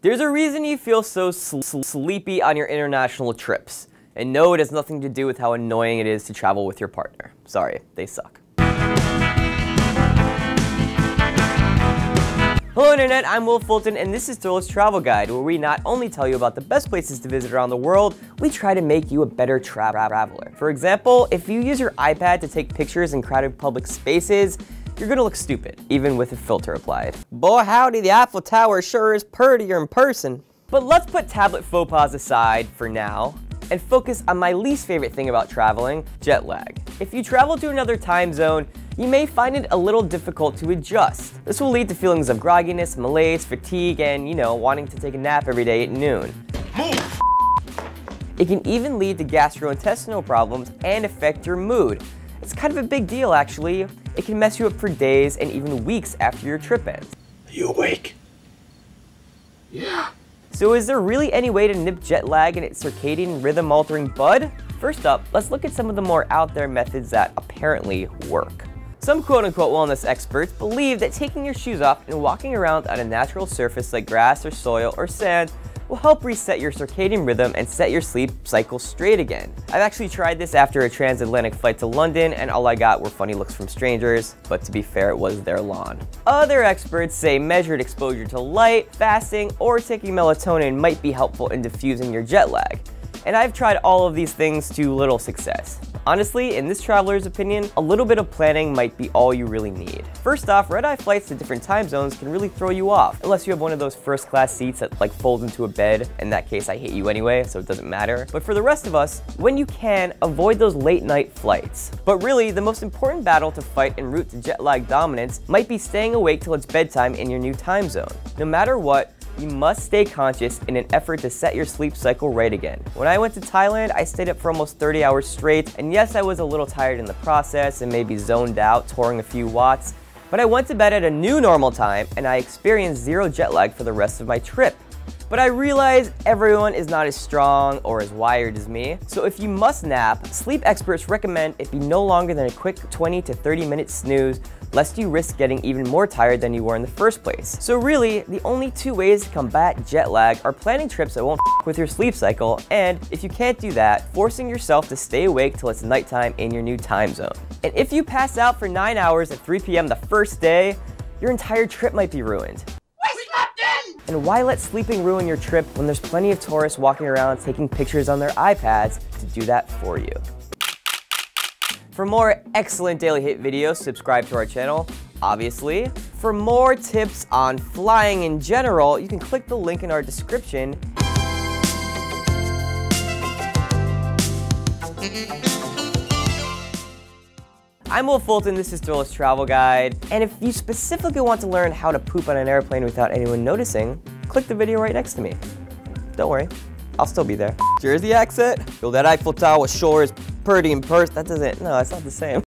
There's a reason you feel so sleepy on your international trips. And no, it has nothing to do with how annoying it is to travel with your partner. Sorry, they suck. Hello Internet, I'm Wil Fulton and this is Thrillist Travel Guide, where we not only tell you about the best places to visit around the world, we try to make you a better traveler. For example, if you use your iPad to take pictures in crowded public spaces, you're gonna look stupid, even with a filter applied. Boy howdy, the Eiffel Tower sure is prettier in person. But let's put tablet faux pas aside for now, and focus on my least favorite thing about traveling, jet lag. If you travel to another time zone, you may find it a little difficult to adjust. This will lead to feelings of grogginess, malaise, fatigue, and, wanting to take a nap every day at noon. Move! It can even lead to gastrointestinal problems and affect your mood. It's kind of a big deal, actually. It can mess you up for days and even weeks after your trip ends. Are you awake? Yeah. So is there really any way to nip jet lag and its circadian rhythm altering bud? First up, let's look at some of the more out there methods that apparently work. Some quote-unquote wellness experts believe that taking your shoes off and walking around on a natural surface like grass or soil or sand will help reset your circadian rhythm and set your sleep cycle straight again. I've actually tried this after a transatlantic flight to London and all I got were funny looks from strangers, but to be fair, it was their lawn. Other experts say measured exposure to light, fasting, or taking melatonin might be helpful in diffusing your jet lag. And I've tried all of these things to little success. Honestly, in this traveler's opinion, a little bit of planning might be all you really need. First off, red-eye flights to different time zones can really throw you off, unless you have one of those first-class seats that fold into a bed. In that case, I hate you anyway, so it doesn't matter. But for the rest of us, when you can, avoid those late-night flights. But really, the most important battle to fight en route to jet lag dominance might be staying awake till it's bedtime in your new time zone. No matter what, you must stay conscious in an effort to set your sleep cycle right again. When I went to Thailand, I stayed up for almost 30 hours straight, and yes, I was a little tired in the process and maybe zoned out, touring a few watts, but I went to bed at a new normal time and I experienced zero jet lag for the rest of my trip. But I realize everyone is not as strong or as wired as me, so if you must nap, sleep experts recommend it be no longer than a quick 20 to 30 minute snooze, lest you risk getting even more tired than you were in the first place. So really, the only two ways to combat jet lag are planning trips that won't f with your sleep cycle, and if you can't do that, forcing yourself to stay awake till it's nighttime in your new time zone. And if you pass out for 9 hours at 3 p.m. the first day, your entire trip might be ruined. And why let sleeping ruin your trip when there's plenty of tourists walking around taking pictures on their iPads to do that for you? For more excellent daily hit videos, subscribe to our channel, obviously. For more tips on flying in general, you can click the link in our description. I'm Wil Fulton, this is Thrillist Travel Guide, and if you specifically want to learn how to poop on an airplane without anyone noticing, click the video right next to me. Don't worry, I'll still be there. Jersey accent? Yo, that Eiffel Tower sure is pretty in person. That doesn't, no, it's not the same.